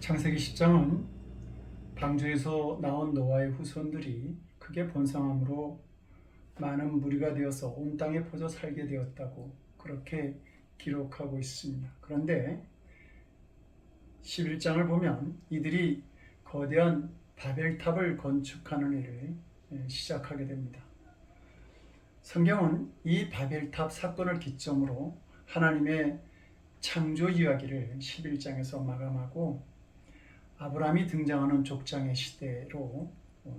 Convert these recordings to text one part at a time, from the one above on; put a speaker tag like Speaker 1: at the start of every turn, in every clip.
Speaker 1: 창세기 10장은 방주에서 나온 노아의 후손들이 크게 번성함으로 많은 무리가 되어서 온 땅에 퍼져 살게 되었다고 그렇게 기록하고 있습니다. 그런데 11장을 보면 이들이 거대한 바벨탑을 건축하는 일을 시작하게 됩니다. 성경은 이 바벨탑 사건을 기점으로 하나님의 창조 이야기를 11장에서 마감하고 아브라함이 등장하는 족장의 시대로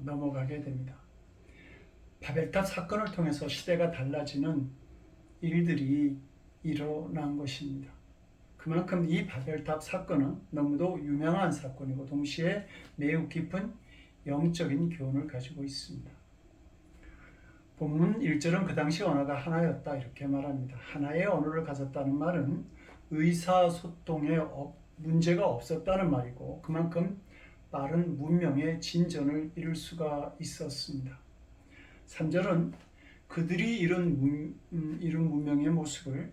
Speaker 1: 넘어가게 됩니다. 바벨탑 사건을 통해서 시대가 달라지는 일들이 일어난 것입니다. 그만큼 이 바벨탑 사건은 너무도 유명한 사건이고 동시에 매우 깊은 영적인 교훈을 가지고 있습니다. 본문 1절은 그 당시 언어가 하나였다 이렇게 말합니다. 하나의 언어를 가졌다는 말은 의사소통에 문제가 없었다는 말이고 그만큼 빠른 문명의 진전을 이룰 수가 있었습니다. 3절은 그들이 이룬 문명의 모습을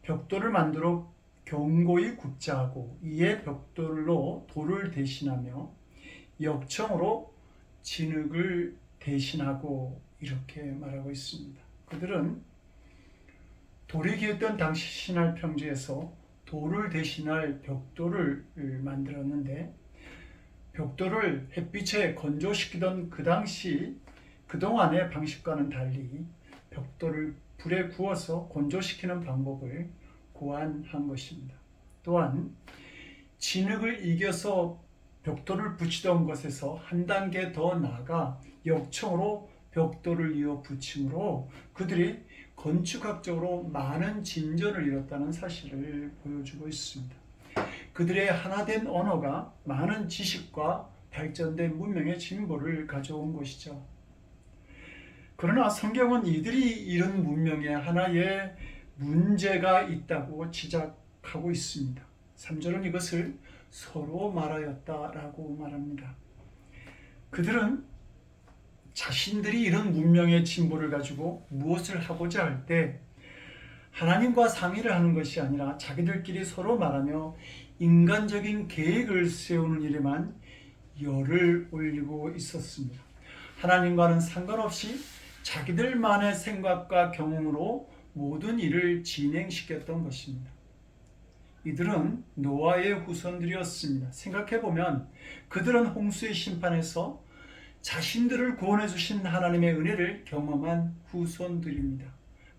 Speaker 1: 벽돌을 만들어 견고히 굽자 하고 이에 벽돌로 돌을 대신하며 역청으로 진흙을 대신하고 이렇게 말하고 있습니다. 그들은 돌이 기었던 당시 신할 평지에서 돌을 대신할 벽돌을 만들었는데 벽돌을 햇빛에 건조시키던 그 당시 그동안의 방식과는 달리 벽돌을 불에 구워서 건조시키는 방법을 고안한 것입니다. 또한 진흙을 이겨서 벽돌을 붙이던 것에서 한 단계 더 나아가 역청으로 벽돌을 이어 붙임으로 그들이 건축학적으로 많은 진전을 이뤘다는 사실을 보여주고 있습니다. 그들의 하나된 언어가 많은 지식과 발전된 문명의 진보를 가져온 것이죠. 그러나 성경은 이들이 이룬 문명에 하나의 문제가 있다고 지적하고 있습니다. 3절은 이것을 서로 말하였다라고 말합니다. 그들은 자신들이 이런 문명의 진보를 가지고 무엇을 하고자 할 때 하나님과 상의를 하는 것이 아니라 자기들끼리 서로 말하며 인간적인 계획을 세우는 일에만 열을 올리고 있었습니다. 하나님과는 상관없이 자기들만의 생각과 경험으로 모든 일을 진행시켰던 것입니다. 이들은 노아의 후손들이었습니다. 생각해보면 그들은 홍수의 심판에서 자신들을 구원해 주신 하나님의 은혜를 경험한 후손들입니다.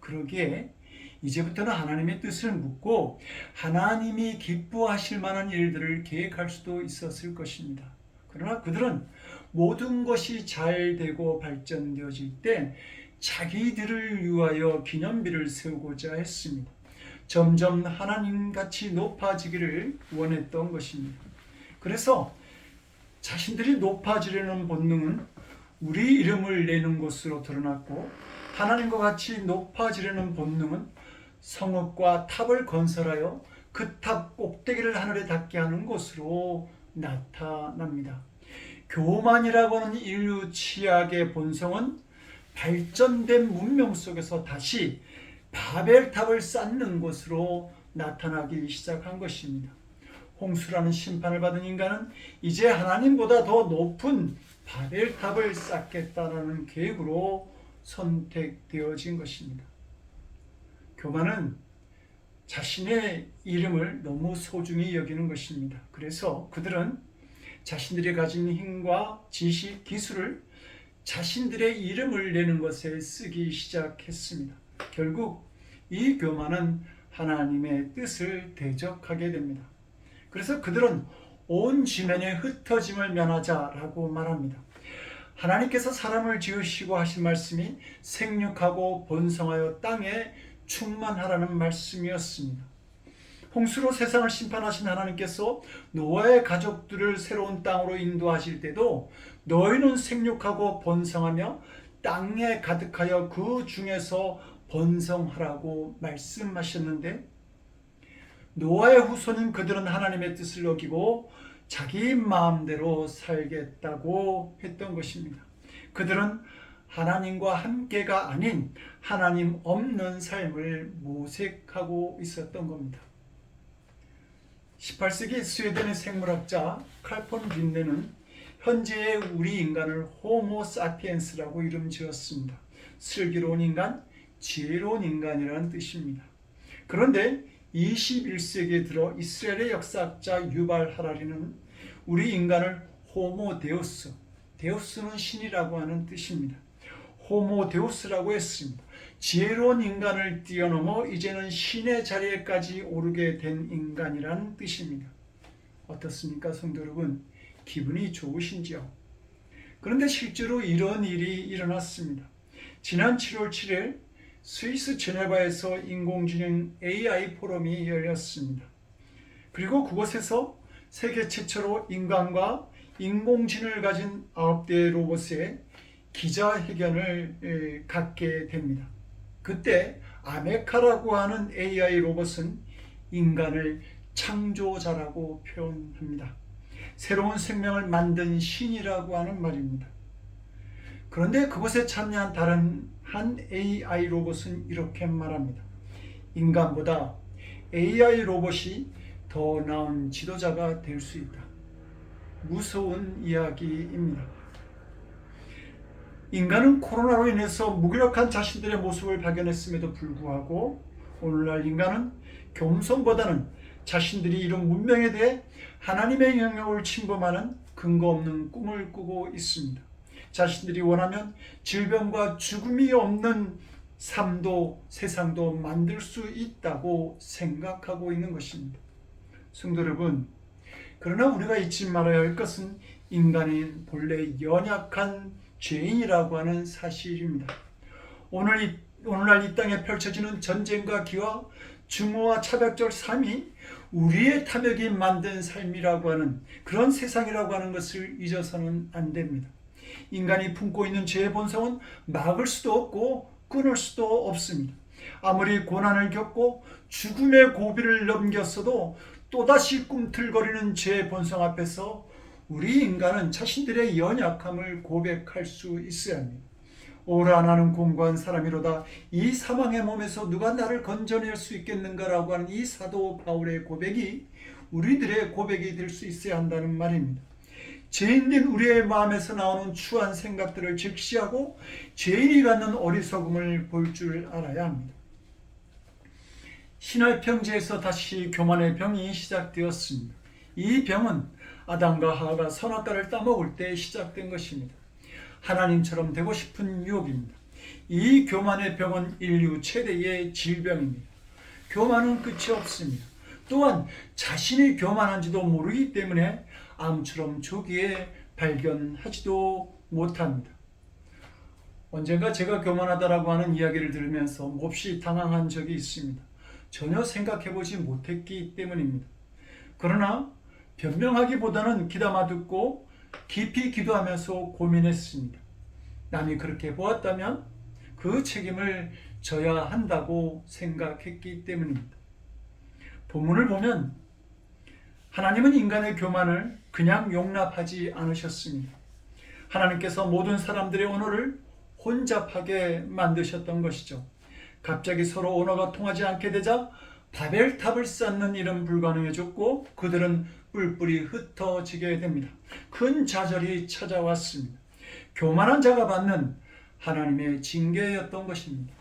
Speaker 1: 그러기에 이제부터는 하나님의 뜻을 묻고 하나님이 기뻐하실 만한 일들을 계획할 수도 있었을 것입니다. 그러나 그들은 모든 것이 잘 되고 발전되어질 때 자기들을 위하여 기념비를 세우고자 했습니다. 점점 하나님같이 높아지기를 원했던 것입니다. 그래서 자신들이 높아지려는 본능은 우리 이름을 내는 것으로 드러났고 하나님과 같이 높아지려는 본능은 성읍과 탑을 건설하여 그 탑 꼭대기를 하늘에 닿게 하는 것으로 나타납니다. 교만이라고 하는 인류 취약의 본성은 발전된 문명 속에서 다시 바벨탑을 쌓는 것으로 나타나기 시작한 것입니다. 홍수라는 심판을 받은 인간은 이제 하나님보다 더 높은 바벨탑을 쌓겠다라는 계획으로 선택되어진 것입니다. 교만은 자신의 이름을 너무 소중히 여기는 것입니다. 그래서 그들은 자신들이 가진 힘과 지식, 기술을 자신들의 이름을 내는 것에 쓰기 시작했습니다. 결국 이 교만은 하나님의 뜻을 대적하게 됩니다. 그래서 그들은 온 지면에 흩어짐을 면하자라고 말합니다. 하나님께서 사람을 지으시고 하신 말씀이 생육하고 번성하여 땅에 충만하라는 말씀이었습니다. 홍수로 세상을 심판하신 하나님께서 노아의 가족들을 새로운 땅으로 인도하실 때도 너희는 생육하고 번성하며 땅에 가득하여 그 중에서 번성하라고 말씀하셨는데 노아의 후손인 그들은 하나님의 뜻을 어기고 자기 마음대로 살겠다고 했던 것입니다. 그들은 하나님과 함께가 아닌 하나님 없는 삶을 모색하고 있었던 겁니다. 18세기 스웨덴의 생물학자 칼폰 린네는 현재의 우리 인간을 호모 사피엔스라고 이름 지었습니다. 슬기로운 인간, 지혜로운 인간이라는 뜻입니다. 그런데 21세기에 들어 이스라엘의 역사학자 유발 하라리는 우리 인간을 호모 데우스, 데우스는 신이라고 하는 뜻입니다. 호모 데우스라고 했습니다. 지혜로운 인간을 뛰어넘어 이제는 신의 자리에까지 오르게 된 인간이라는 뜻입니다. 어떻습니까, 성도 여러분? 기분이 좋으신지요? 그런데 실제로 이런 일이 일어났습니다. 지난 7월 7일 스위스 제네바에서 인공지능 AI 포럼이 열렸습니다. 그리고 그곳에서 세계 최초로 인간과 인공지능을 가진 9대의 로봇의 기자회견을 갖게 됩니다. 그때 아메카라고 하는 AI 로봇은 인간을 창조자라고 표현합니다. 새로운 생명을 만든 신이라고 하는 말입니다. 그런데 그곳에 참여한 다른 한 AI 로봇은 이렇게 말합니다. 인간보다 AI 로봇이 더 나은 지도자가 될 수 있다. 무서운 이야기입니다. 인간은 코로나로 인해서 무기력한 자신들의 모습을 발견했음에도 불구하고 오늘날 인간은 겸손보다는 자신들이 이룬 문명에 대해 하나님의 영역을 침범하는 근거 없는 꿈을 꾸고 있습니다. 자신들이 원하면 질병과 죽음이 없는 삶도 세상도 만들 수 있다고 생각하고 있는 것입니다. 성도 여러분, 그러나 우리가 잊지 말아야 할 것은 인간은 본래 연약한 죄인이라고 하는 사실입니다. 오늘날 이 땅에 펼쳐지는 전쟁과 기와 증오와 차별적 삶이 우리의 탐욕이 만든 삶이라고 하는 그런 세상이라고 하는 것을 잊어서는 안 됩니다. 인간이 품고 있는 죄의 본성은 막을 수도 없고 끊을 수도 없습니다. 아무리 고난을 겪고 죽음의 고비를 넘겼어도 또다시 꿈틀거리는 죄의 본성 앞에서 우리 인간은 자신들의 연약함을 고백할 수 있어야 합니다. 오라 나는 공고한 사람이로다. 이 사망의 몸에서 누가 나를 건져낼 수 있겠는가라고 하는 이 사도 바울의 고백이 우리들의 고백이 될 수 있어야 한다는 말입니다. 죄인인 우리의 마음에서 나오는 추한 생각들을 직시하고 죄인이 갖는 어리석음을 볼 줄 알아야 합니다. 신할 평지에서 다시 교만의 병이 시작되었습니다. 이 병은 아담과 하와가 선악과를 따먹을 때 시작된 것입니다. 하나님처럼 되고 싶은 유혹입니다. 이 교만의 병은 인류 최대의 질병입니다. 교만은 끝이 없습니다. 또한 자신이 교만한지도 모르기 때문에 암처럼 조기에 발견하지도 못합니다. 언젠가 제가 교만하다라고 하는 이야기를 들으면서 몹시 당황한 적이 있습니다. 전혀 생각해보지 못했기 때문입니다. 그러나 변명하기보다는 귀담아 듣고 깊이 기도하면서 고민했습니다. 남이 그렇게 보았다면 그 책임을 져야 한다고 생각했기 때문입니다. 본문을 보면 하나님은 인간의 교만을 그냥 용납하지 않으셨습니다. 하나님께서 모든 사람들의 언어를 혼잡하게 만드셨던 것이죠. 갑자기 서로 언어가 통하지 않게 되자 바벨탑을 쌓는 일은 불가능해졌고 그들은 뿔뿔이 흩어지게 됩니다. 큰 좌절이 찾아왔습니다. 교만한 자가 받는 하나님의 징계였던 것입니다.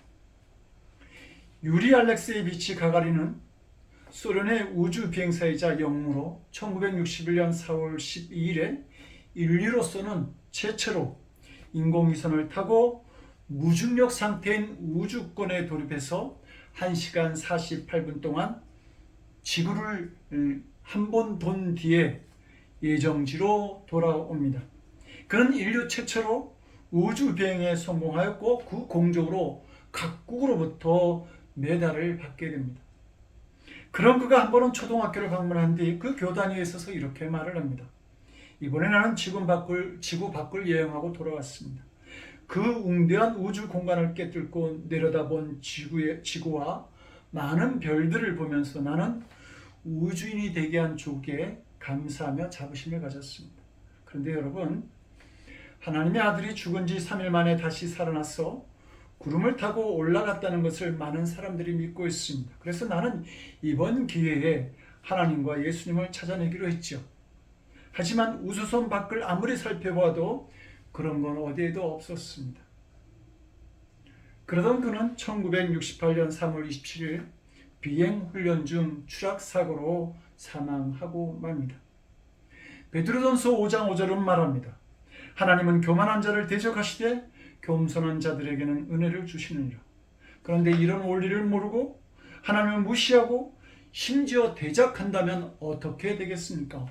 Speaker 1: 유리 알렉세이비치 가가린은 소련의 우주 비행사이자 영웅으로 1961년 4월 12일에 인류로서는 최초로 인공위성을 타고 무중력 상태인 우주권에 돌입해서 1시간 48분 동안 지구를 한 번 돈 뒤에 예정지로 돌아옵니다. 그는 인류 최초로 우주 비행에 성공하였고 그 공적으로 각국으로부터 메달을 받게 됩니다. 그런 그가 한 번은 초등학교를 방문한 뒤 그 교단 위에 서서 이렇게 말을 합니다. 이번에 나는 지구 밖을 여행하고 돌아왔습니다. 그 웅대한 우주 공간을 깨뚫고 내려다본 지구와 많은 별들을 보면서 나는 우주인이 되게 한 조기에 감사하며 자부심을 가졌습니다. 그런데 여러분, 하나님의 아들이 죽은 지 3일 만에 다시 살아나서 구름을 타고 올라갔다는 것을 많은 사람들이 믿고 있습니다. 그래서 나는 이번 기회에 하나님과 예수님을 찾아내기로 했죠. 하지만 우수선 밖을 아무리 살펴봐도 그런 건 어디에도 없었습니다. 그러던 그는 1968년 3월 27일 비행훈련 중 추락사고로 사망하고 맙니다. 베드로전서 5장 5절은 말합니다. 하나님은 교만한 자를 대적하시되 겸손한 자들에게는 은혜를 주시느니라. 그런데 이런 원리를 모르고 하나님을 무시하고 심지어 대적한다면 어떻게 되겠습니까?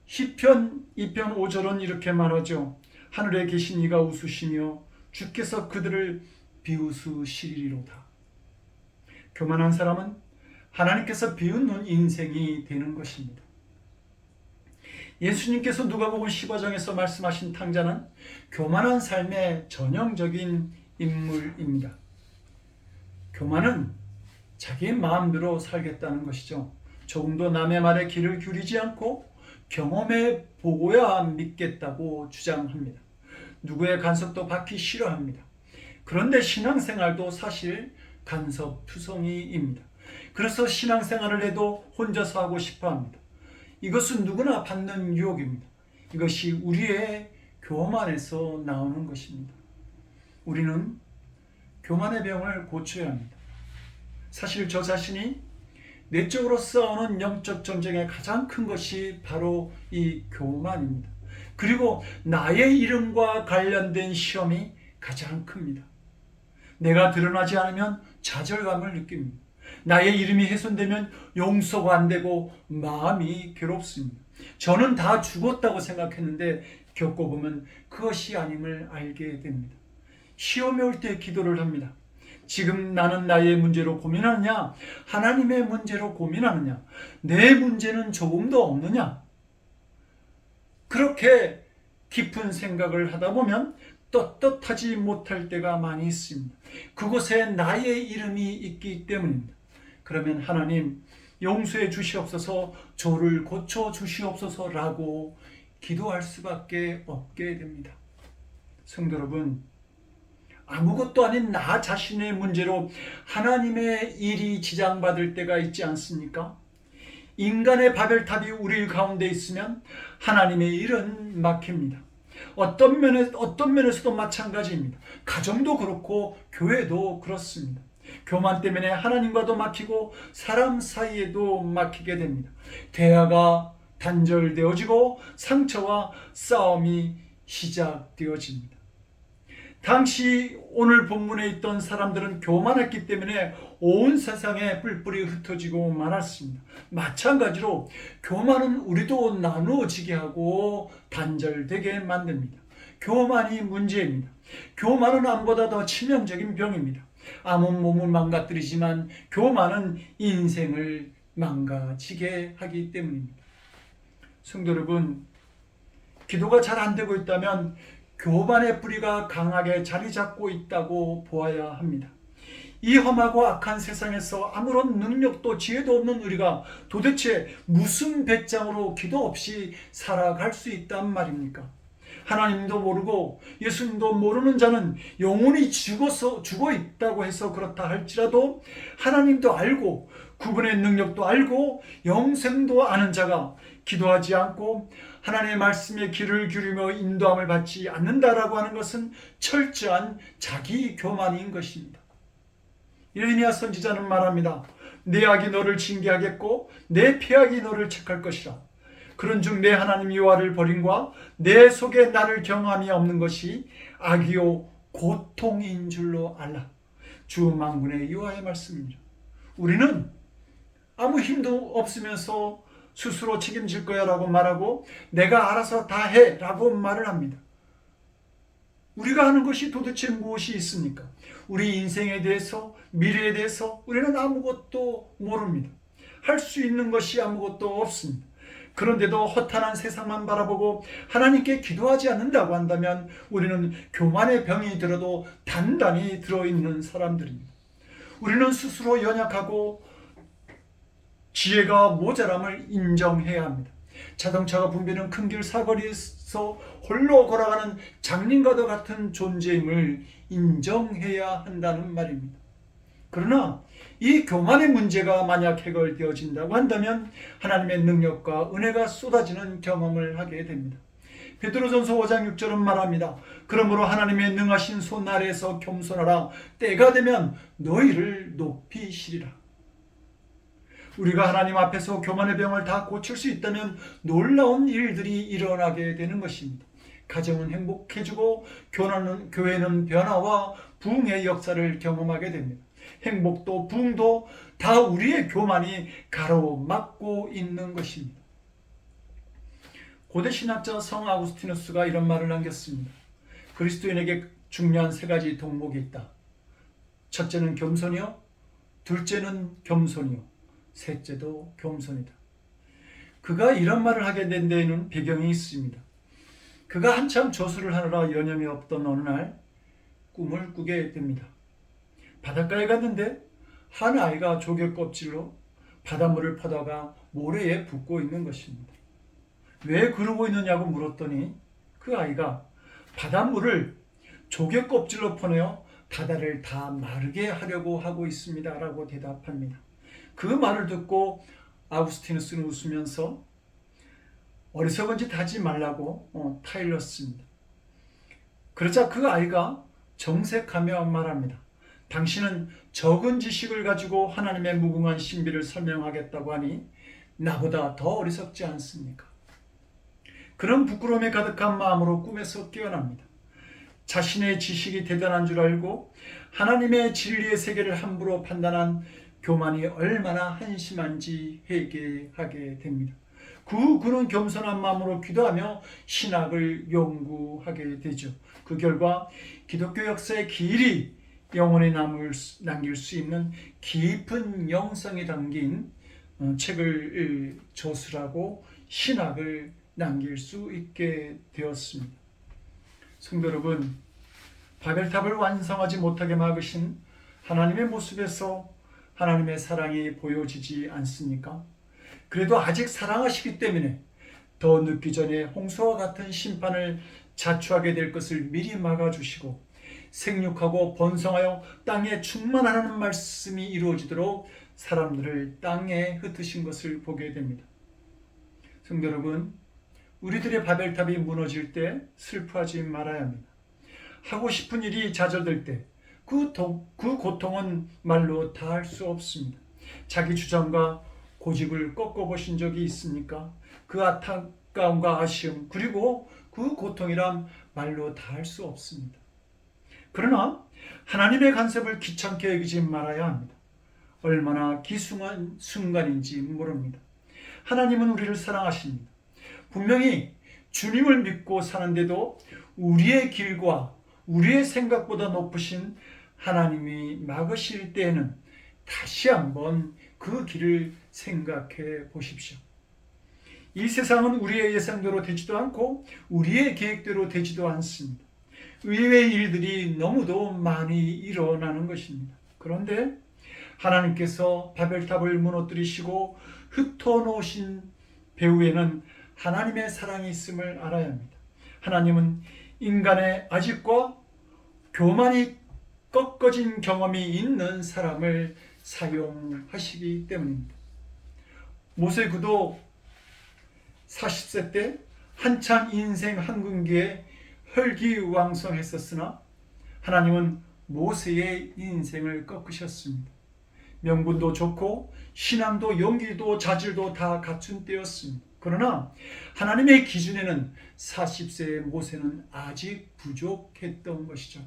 Speaker 1: 시편 2편 5절은 이렇게 말하죠. 하늘에 계신 이가 웃으시며 주께서 그들을 비웃으시리로다. 교만한 사람은 하나님께서 비웃는 인생이 되는 것입니다. 예수님께서 누가복음 15장에서 말씀하신 탕자는 교만한 삶의 전형적인 인물입니다. 교만은 자기 마음대로 살겠다는 것이죠. 조금도 남의 말에 귀를 기울이지 않고 경험해 보고야 믿겠다고 주장합니다. 누구의 간섭도 받기 싫어합니다. 그런데 신앙생활도 사실 간섭투성이입니다. 그래서 신앙생활을 해도 혼자서 하고 싶어합니다. 이것은 누구나 받는 유혹입니다. 이것이 우리의 교만에서 나오는 것입니다. 우리는 교만의 병을 고쳐야 합니다. 사실 저 자신이 내적으로 싸우는 영적 전쟁의 가장 큰 것이 바로 이 교만입니다. 그리고 나의 이름과 관련된 시험이 가장 큽니다. 내가 드러나지 않으면 좌절감을 느낍니다. 나의 이름이 훼손되면 용서가 안 되고 마음이 괴롭습니다. 저는 다 죽었다고 생각했는데 겪어보면 그것이 아님을 알게 됩니다. 시험이 올 때 기도를 합니다. 지금 나는 나의 문제로 고민하느냐? 하나님의 문제로 고민하느냐? 내 문제는 조금도 없느냐? 그렇게 깊은 생각을 하다 보면 떳떳하지 못할 때가 많이 있습니다. 그곳에 나의 이름이 있기 때문입니다. 그러면 하나님 용서해 주시옵소서, 저를 고쳐 주시옵소서라고 기도할 수밖에 없게 됩니다. 성도 여러분, 아무것도 아닌 나 자신의 문제로 하나님의 일이 지장받을 때가 있지 않습니까? 인간의 바벨탑이 우리 가운데 있으면 하나님의 일은 막힙니다. 어떤 면에서도 마찬가지입니다. 가정도 그렇고 교회도 그렇습니다. 교만 때문에 하나님과도 막히고 사람 사이에도 막히게 됩니다. 대화가 단절되어지고 상처와 싸움이 시작되어집니다. 당시 오늘 본문에 있던 사람들은 교만했기 때문에 온 세상에 뿔뿔이 흩어지고 말았습니다. 마찬가지로 교만은 우리도 나누어지게 하고 단절되게 만듭니다. 교만이 문제입니다. 교만은 암보다 더 치명적인 병입니다. 암은 몸을 망가뜨리지만 교만은 인생을 망가지게 하기 때문입니다. 성도 여러분, 기도가 잘 안 되고 있다면 교만의 뿌리가 강하게 자리 잡고 있다고 보아야 합니다. 이 험하고 악한 세상에서 아무런 능력도 지혜도 없는 우리가 도대체 무슨 배짱으로 기도 없이 살아갈 수 있단 말입니까? 하나님도 모르고 예수님도 모르는 자는 영원히 죽어 있다고 해서 그렇다 할지라도 하나님도 알고 구분의 능력도 알고 영생도 아는 자가 기도하지 않고 하나님의 말씀에 귀를 기울이며 인도함을 받지 않는다라고 하는 것은 철저한 자기 교만인 것입니다. 예레미야 선지자는 말합니다. 내 악이 너를 징계하겠고 내 패악이 너를 책할 것이라. 그런즉 내 하나님 여호와를 버림과 내 속에 나를 경험이 없는 것이 악이요 고통인 줄로 알라. 주 만군의 여호와의 말씀입니다. 우리는 아무 힘도 없으면서 스스로 책임질 거야 라고 말하고 내가 알아서 다 해 라고 말을 합니다. 우리가 하는 것이 도대체 무엇이 있습니까? 우리 인생에 대해서, 미래에 대해서 우리는 아무것도 모릅니다. 할 수 있는 것이 아무것도 없습니다. 그런데도 허탄한 세상만 바라보고 하나님께 기도하지 않는다고 한다면 우리는 교만의 병이 들어도 단단히 들어있는 사람들입니다. 우리는 스스로 연약하고 지혜가 모자람을 인정해야 합니다. 자동차가 붐비는 큰 길 사거리에서 홀로 걸어가는 장님과도 같은 존재임을 인정해야 한다는 말입니다. 그러나 이 교만의 문제가 만약 해결되어진다고 한다면 하나님의 능력과 은혜가 쏟아지는 경험을 하게 됩니다. 베드로전서 5장 6절은 말합니다. 그러므로 하나님의 능하신 손 아래에서 겸손하라. 때가 되면 너희를 높이시리라. 우리가 하나님 앞에서 교만의 병을 다 고칠 수 있다면 놀라운 일들이 일어나게 되는 것입니다. 가정은 행복해지고 교회는 변화와 부흥의 역사를 경험하게 됩니다. 행복도 부흥도 다 우리의 교만이 가로막고 있는 것입니다. 고대 신학자 성 아구스티누스가 이런 말을 남겼습니다. 그리스도인에게 중요한 세 가지 덕목이 있다. 첫째는 겸손이요, 둘째는 겸손이요, 셋째도 겸손이다. 그가 이런 말을 하게 된 데에는 배경이 있습니다. 그가 한참 저수를 하느라 여념이 없던 어느 날 꿈을 꾸게 됩니다. 바닷가에 갔는데 한 아이가 조개 껍질로 바닷물을 퍼다가 모래에 붓고 있는 것입니다. 왜 그러고 있느냐고 물었더니 그 아이가 바닷물을 조개 껍질로 퍼내어 바다를 다 마르게 하려고 하고 있습니다 라고 대답합니다. 그 말을 듣고 아구스티누스는 웃으면서 어리석은 짓 하지 말라고 타일렀습니다. 그러자 그 아이가 정색하며 말합니다. 당신은 적은 지식을 가지고 하나님의 무궁한 신비를 설명하겠다고 하니 나보다 더 어리석지 않습니까? 그런 부끄러움에 가득한 마음으로 꿈에서 깨어납니다. 자신의 지식이 대단한 줄 알고 하나님의 진리의 세계를 함부로 판단한 교만이 얼마나 한심한지 회개하게 됩니다. 그는 겸손한 마음으로 기도하며 신학을 연구하게 되죠. 그 결과 기독교 역사의 길이 영원히 남길 수 있는 깊은 영성이 담긴 책을 저술하고 신학을 남길 수 있게 되었습니다. 성도 여러분, 바벨탑을 완성하지 못하게 막으신 하나님의 모습에서 하나님의 사랑이 보여지지 않습니까? 그래도 아직 사랑하시기 때문에 더 늦기 전에 홍수와 같은 심판을 자초하게 될 것을 미리 막아주시고 생육하고 번성하여 땅에 충만하라는 말씀이 이루어지도록 사람들을 땅에 흩으신 것을 보게 됩니다. 성도 여러분, 우리들의 바벨탑이 무너질 때 슬퍼하지 말아야 합니다. 하고 싶은 일이 좌절될 때 그 고통은 말로 다할 수 없습니다. 자기 주장과 고집을 꺾어보신 적이 있습니까? 그 안타까움과 아쉬움 그리고 그 고통이란 말로 다할 수 없습니다. 그러나 하나님의 간섭을 귀찮게 여기지 말아야 합니다. 얼마나 기숭한 순간인지 모릅니다. 하나님은 우리를 사랑하십니다. 분명히 주님을 믿고 사는데도 우리의 길과 우리의 생각보다 높으신 하나님이 막으실 때에는 다시 한번 그 길을 생각해 보십시오. 이 세상은 우리의 예상대로 되지도 않고 우리의 계획대로 되지도 않습니다. 의외의 일들이 너무도 많이 일어나는 것입니다. 그런데 하나님께서 바벨탑을 무너뜨리시고 흩어놓으신 배후에는 하나님의 사랑이 있음을 알아야 합니다. 하나님은 인간의 아집과 교만이 꺾어진 경험이 있는 사람을 사용하시기 때문입니다. 모세 그도 40세 때 한창 인생 한군기에 혈기왕성했었으나 하나님은 모세의 인생을 꺾으셨습니다. 명분도 좋고 신앙도 용기도 자질도 다 갖춘 때였습니다. 그러나 하나님의 기준에는 40세의 모세는 아직 부족했던 것이죠.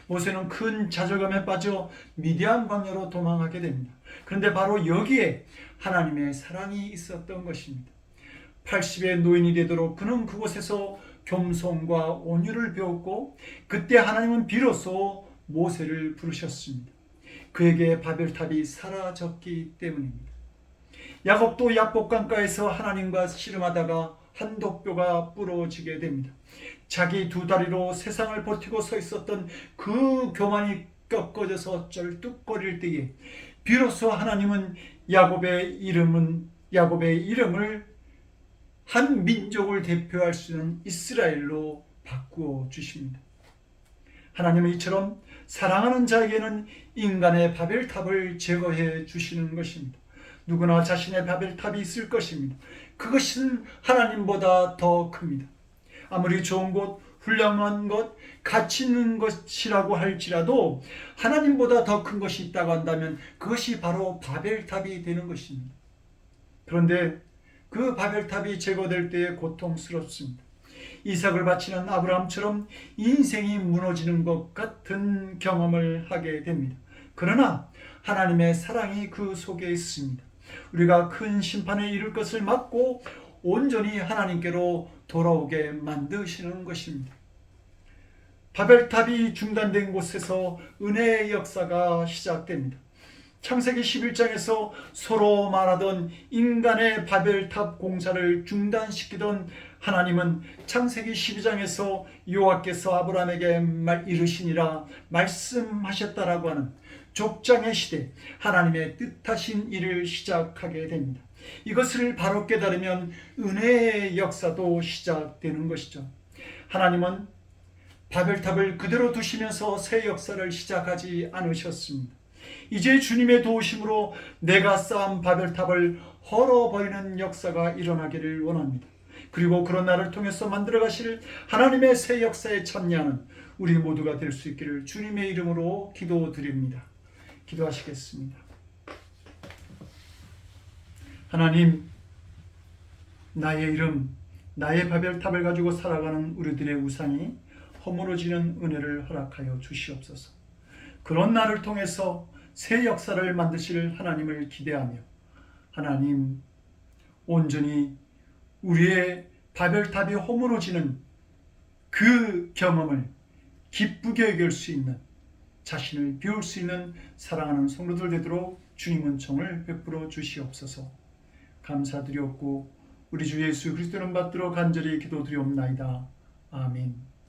Speaker 1: 모세는 큰 좌절감에 빠져 미디안 광야로 도망하게 됩니다. 그런데 바로 여기에 하나님의 사랑이 있었던 것입니다. 80의 노인이 되도록 그는 그곳에서 겸손과 온유를 배웠고 그때 하나님은 비로소 모세를 부르셨습니다. 그에게 바벨탑이 사라졌기 때문입니다. 야곱도 약복강가에서 하나님과 씨름하다가 한 독뼈가 부러지게 됩니다. 자기 두 다리로 세상을 버티고 서 있었던 그 교만이 꺾어져서 쩔뚝거릴 때에 비로소 하나님은 야곱의 이름을 한 민족을 대표할 수 있는 이스라엘로 바꾸어 주십니다. 하나님은 이처럼 사랑하는 자에게는 인간의 바벨탑을 제거해 주시는 것입니다. 누구나 자신의 바벨탑이 있을 것입니다. 그것은 하나님보다 더 큽니다. 아무리 좋은 것, 훌륭한 것, 가치 있는 것이라고 할지라도 하나님보다 더 큰 것이 있다고 한다면 그것이 바로 바벨탑이 되는 것입니다. 그런데 그 바벨탑이 제거될 때에 고통스럽습니다. 이삭을 바치는 아브라함처럼 인생이 무너지는 것 같은 경험을 하게 됩니다. 그러나 하나님의 사랑이 그 속에 있습니다. 우리가 큰 심판에 이를 것을 막고 온전히 하나님께로 돌아오게 만드시는 것입니다. 바벨탑이 중단된 곳에서 은혜의 역사가 시작됩니다. 창세기 11장에서 서로 말하던 인간의 바벨탑 공사를 중단시키던 하나님은 창세기 12장에서 여호와께서 아브라함에게 이르시니라 말씀하셨다라고 하는 족장의 시대, 하나님의 뜻하신 일을 시작하게 됩니다. 이것을 바로 깨달으면 은혜의 역사도 시작되는 것이죠. 하나님은 바벨탑을 그대로 두시면서 새 역사를 시작하지 않으셨습니다. 이제 주님의 도우심으로 내가 쌓은 바벨탑을 헐어버리는 역사가 일어나기를 원합니다. 그리고 그런 나를 통해서 만들어 가실 하나님의 새 역사에 참여하는 우리 모두가 될 수 있기를 주님의 이름으로 기도드립니다. 기도하시겠습니다. 하나님, 나의 이름, 나의 바벨탑을 가지고 살아가는 우리들의 우상이 허물어지는 은혜를 허락하여 주시옵소서. 그런 나를 통해서 새 역사를 만드실 하나님을 기대하며 하나님, 온전히 우리의 바벨탑이 허물어지는 그 경험을 기쁘게 여길 수 있는, 자신을 비울 수 있는 사랑하는 성도들 되도록 주님 은총을 베풀어 주시옵소서. 감사드리옵고 우리 주 예수 그리스도는 받들어 간절히 기도드리옵나이다. 아멘.